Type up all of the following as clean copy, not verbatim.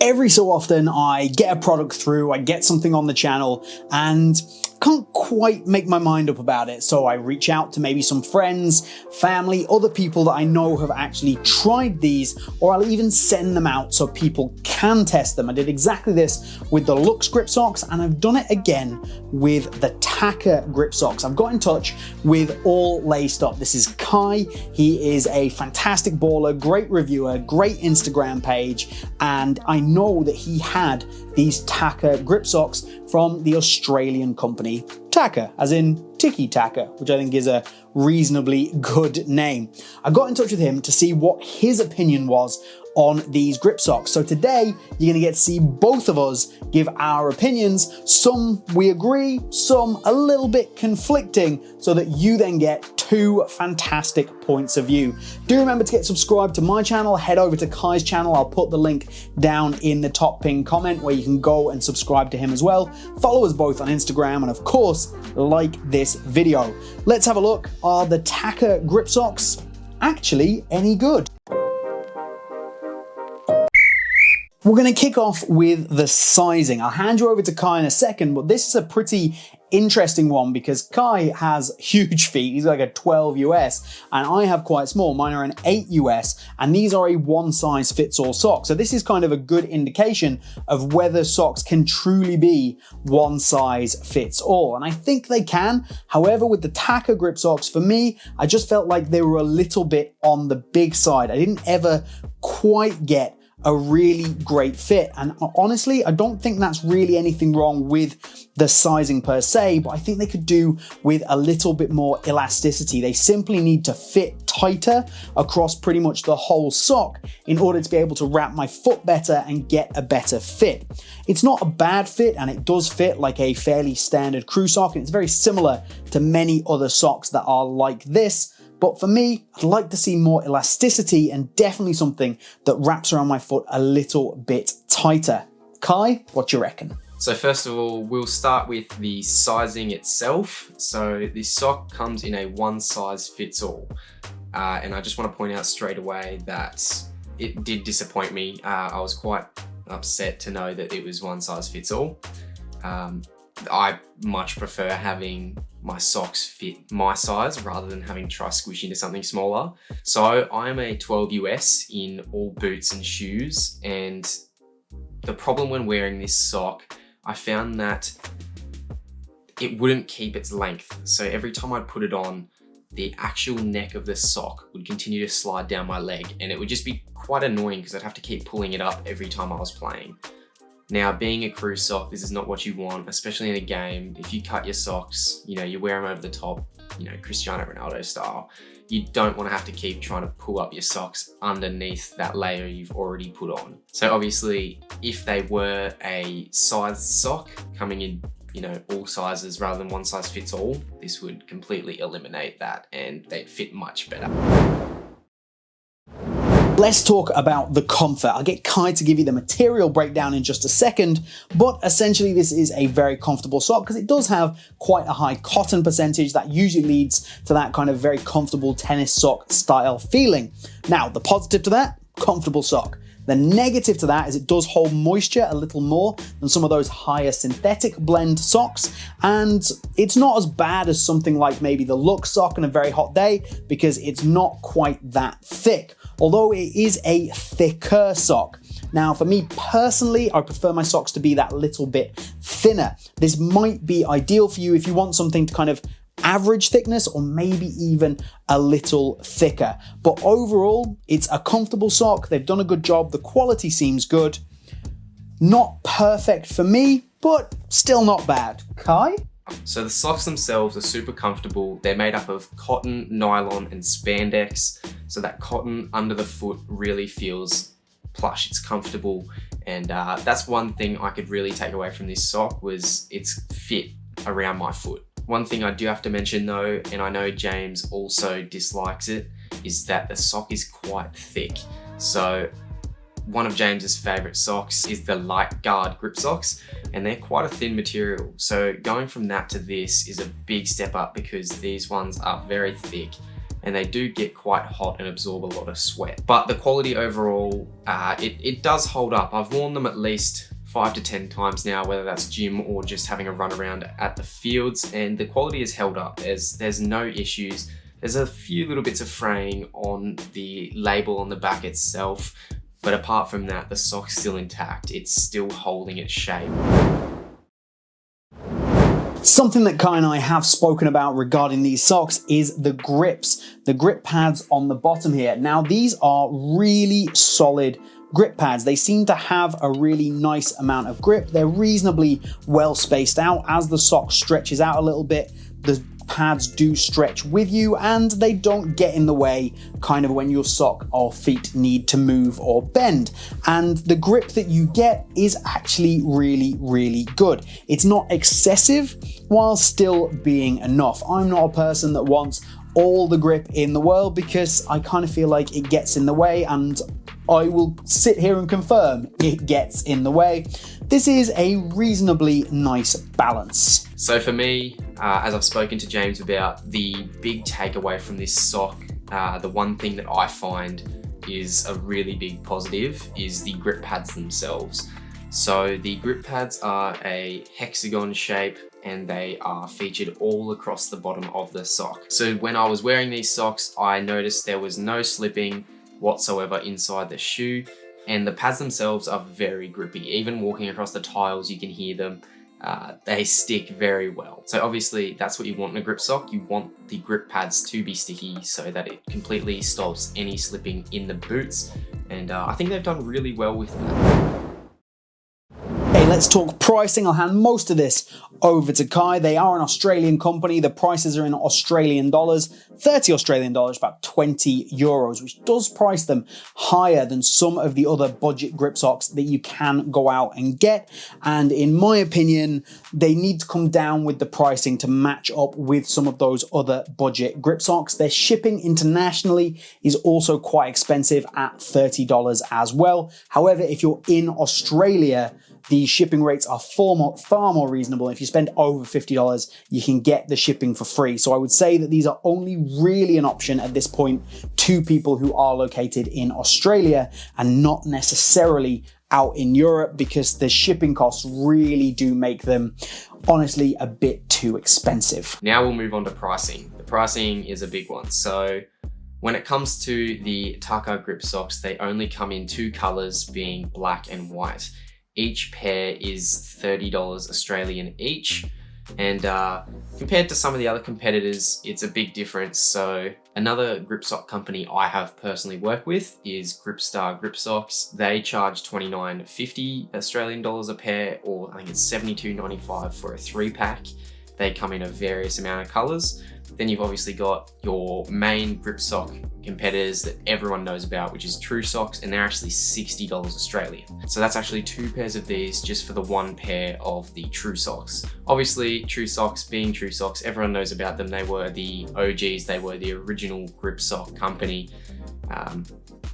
Every so often I get a product through, I get something on the channel and can't quite make my mind up about it. So I reach out to maybe some friends, family, other people that I know have actually tried these, or I'll even send them out so people can test them. I did exactly this with the LACED grip socks, and I've done it again with the Taka grip socks. I've got in touch with All Laced Up. This is Kai. He is a fantastic baller, great reviewer, great Instagram page, and I know that he had these Taka grip socks from the Australian company Taka, as in Tiki Taka, which I think is a reasonably good name. I got in touch with him to see what his opinion was on these grip socks. So today, you're gonna get to see both of us give our opinions. Some we agree, some a little bit conflicting, so that you then get two fantastic points of view. Do remember to get subscribed to my channel, head over to Kai's channel. I'll put the link down in the top pinned comment where you can go and subscribe to him as well. Follow us both on Instagram, and of course, like this video. Let's have a look. Are the Taka grip socks actually any good? We're going to kick off with the sizing. I'll hand you over to Kai in a second, but this is a pretty interesting one because Kai has huge feet. He's like a 12 US, and I have quite small. Mine are an 8 US, and these are a one size fits all sock. So this is kind of a good indication of whether socks can truly be one size fits all. And I think they can. However, with the Taka grip socks, for me, I just felt like they were a little bit on the big side. I didn't ever quite get a really great fit, and honestly I don't think that's really anything wrong with the sizing per se, but I think they could do with a little bit more elasticity. They simply need to fit tighter across pretty much the whole sock in order to be able to wrap my foot better and get a better fit. It's not a bad fit, and it does fit like a fairly standard crew sock, and it's very similar to many other socks that are like this. But for me, I'd like to see more elasticity and definitely something that wraps around my foot a little bit tighter. Kai, what do you reckon? So first of all, we'll start with the sizing itself. So this sock comes in a one size fits all. And I just want to point out straight away that it did disappoint me. I was quite upset to know that it was one size fits all. I much prefer having my socks fit my size rather than having to try squish into something smaller. So I'm a 12 US in all boots and shoes, and the problem when wearing this sock, I found that it wouldn't keep its length. So every time I'd put it on, the actual neck of the sock would continue to slide down my leg, and it would just be quite annoying because I'd have to keep pulling it up every time I was playing. Now, being a crew sock, this is not what you want, especially in a game. If you cut your socks, you wear them over the top, Cristiano Ronaldo style, you don't want to have to keep trying to pull up your socks underneath that layer you've already put on. So obviously, if they were a sized sock coming in, all sizes rather than one size fits all, this would completely eliminate that and they'd fit much better. Let's talk about the comfort. I'll get Kai to give you the material breakdown in just a second, but essentially this is a very comfortable sock because it does have quite a high cotton percentage that usually leads to that kind of very comfortable tennis sock style feeling. Now, the positive to that, comfortable sock. The negative to that is it does hold moisture a little more than some of those higher synthetic blend socks, and it's not as bad as something like maybe the Lux sock on a very hot day because it's not quite that thick, although it is a thicker sock. Now, for me personally, I prefer my socks to be that little bit thinner. This might be ideal for you if you want something to kind of average thickness or maybe even a little thicker. But overall, it's a comfortable sock. They've done a good job. The quality seems good. Not perfect for me, but still not bad. Kai? So the socks themselves are super comfortable. They're made up of cotton, nylon, and spandex. So that cotton under the foot really feels plush. It's comfortable. And that's one thing I could really take away from this sock was its fit around my foot. One thing I do have to mention though, and I know James also dislikes it, is that the sock is quite thick. So one of James's favorite socks is the Light Guard grip socks, and they're quite a thin material. So going from that to this is a big step up because these ones are very thick and they do get quite hot and absorb a lot of sweat. But the quality overall, it does hold up. I've worn them at least 5 to 10 times now, whether that's gym or just having a run around at the fields, and the quality is held up. There's no issues. There's a few little bits of fraying on the label on the back itself, but apart from that, the sock's still intact. It's still holding its shape. Something that Kai and I have spoken about regarding these socks is the grips, the grip pads on the bottom here. Now, these are really solid grip pads. They seem to have a really nice amount of grip. They're reasonably well spaced out. As the sock stretches out a little bit, the pads do stretch with you and they don't get in the way kind of when your sock or feet need to move or bend. And the grip that you get is actually really, really good. It's not excessive while still being enough. I'm not a person that wants all the grip in the world because I kind of feel like it gets in the way, and I will sit here and confirm it gets in the way. This is a reasonably nice balance. So for me, as I've spoken to James about, the big takeaway from this sock, the one thing that I find is a really big positive is the grip pads themselves. So the grip pads are a hexagon shape and they are featured all across the bottom of the sock. So when I was wearing these socks, I noticed there was no slipping whatsoever inside the shoe, and the pads themselves are very grippy. Even walking across the tiles, you can hear them. They stick very well. So obviously that's what you want in a grip sock. You want the grip pads to be sticky so that it completely stops any slipping in the boots. And I think they've done really well with that. Okay, let's talk pricing. I'll hand most of this over to Kai. They are an Australian company. The prices are in Australian dollars, 30 Australian dollars, about 20 euros, which does price them higher than some of the other budget grip socks that you can go out and get. And in my opinion, they need to come down with the pricing to match up with some of those other budget grip socks. Their shipping internationally is also quite expensive at $30 as well. However, if you're in Australia, the shipping rates are far more reasonable. If you spend over $50, you can get the shipping for free. So I would say that these are only really an option at this point to people who are located in Australia and not necessarily out in Europe, because the shipping costs really do make them, honestly, a bit too expensive. Now we'll move on to pricing. The pricing is a big one. So when it comes to the Taka Grip socks, they only come in two colors, being black and white. Each pair is $30 Australian each. And compared to some of the other competitors, it's a big difference. So another grip sock company I have personally worked with is Gripstar Grip Socks. They charge $29.50 Australian dollars a pair, or I think it's $72.95 for a 3-pack. They come in a various amount of colors. Then you've obviously got your main grip sock competitors that everyone knows about, which is True Socks, and they're actually $60 Australian. So that's actually 2 pairs of these just for the 1 pair of the True Socks. Obviously, True Socks being True Socks, everyone knows about them. They were the OGs, they were the original grip sock company.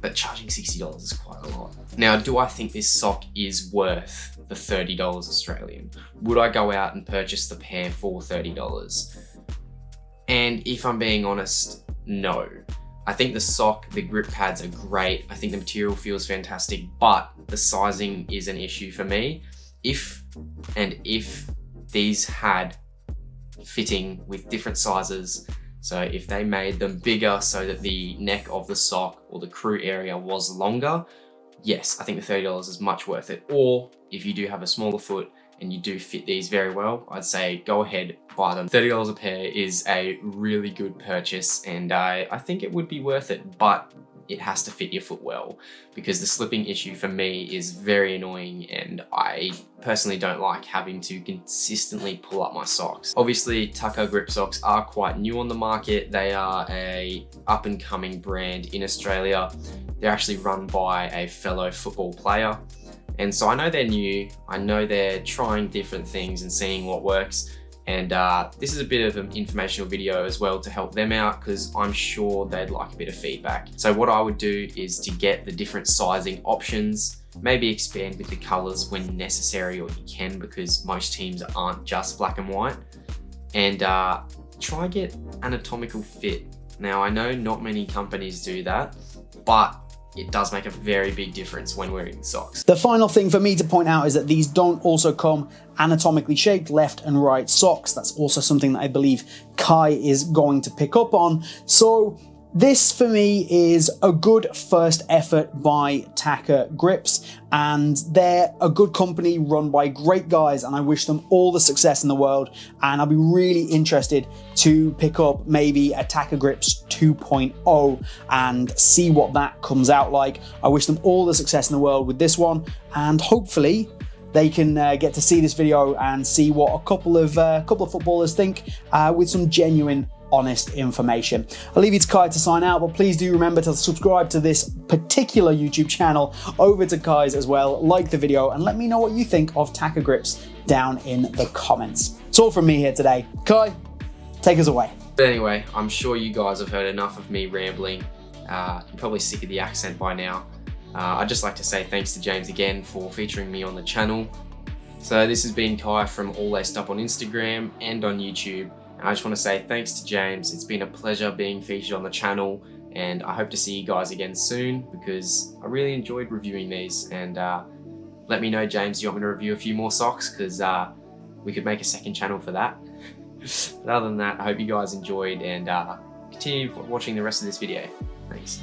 But charging $60 is quite a lot. Now, do I think this sock is worth the $30 Australian? Would I go out and purchase the pair for $30? And if I'm being honest, no. I think the sock, the grip pads are great. I think the material feels fantastic, but the sizing is an issue for me. If these had fitting with different sizes, so if they made them bigger so that the neck of the sock or the crew area was longer, yes, I think the $30 is much worth it. Or if you do have a smaller foot and you do fit these very well, I'd say go ahead, buy them. $30 a pair is a really good purchase, and I think it would be worth it, but it has to fit your foot well, because the slipping issue for me is very annoying, and I personally don't like having to consistently pull up my socks. Obviously, Taka Grip socks are quite new on the market. They are a up and coming brand in Australia. They're actually run by a fellow football player. And so I know they're new, I know they're trying different things and seeing what works. And this is a bit of an informational video as well to help them out, because I'm sure they'd like a bit of feedback. So what I would do is to get the different sizing options, maybe expand with the colors when necessary, or you can, because most teams aren't just black and white, and try get anatomical fit Now, I know not many companies do that, but it does make a very big difference when wearing socks. The final thing for me to point out is that these don't also come anatomically shaped left and right socks. That's also something that I believe Kai is going to pick up on. So this for me is a good first effort by Taka Grips, and they're a good company run by great guys, and I wish them all the success in the world. And I'll be really interested to pick up maybe a Taka Grips 2.0 and see what that comes out like. I wish them all the success in the world with this one, and hopefully they can get to see this video and see what a couple of footballers think with some genuine, honest information. I'll leave you to Kai to sign out, but please do remember to subscribe to this particular YouTube channel over to Kai's as well. Like the video and let me know what you think of Taka Grips down in the comments. It's all from me here today. Kai, take us away. But anyway, I'm sure you guys have heard enough of me rambling. You're probably sick of the accent by now. I'd just like to say thanks to James again for featuring me on the channel. So this has been Kai from All Laced Up on Instagram and on YouTube. I just want to say thanks to James. It's been a pleasure being featured on the channel, and I hope to see you guys again soon because I really enjoyed reviewing these. And let me know, James, you want me to review a few more socks, because we could make a second channel for that. But other than that, I hope you guys enjoyed, and continue watching the rest of this video. Thanks.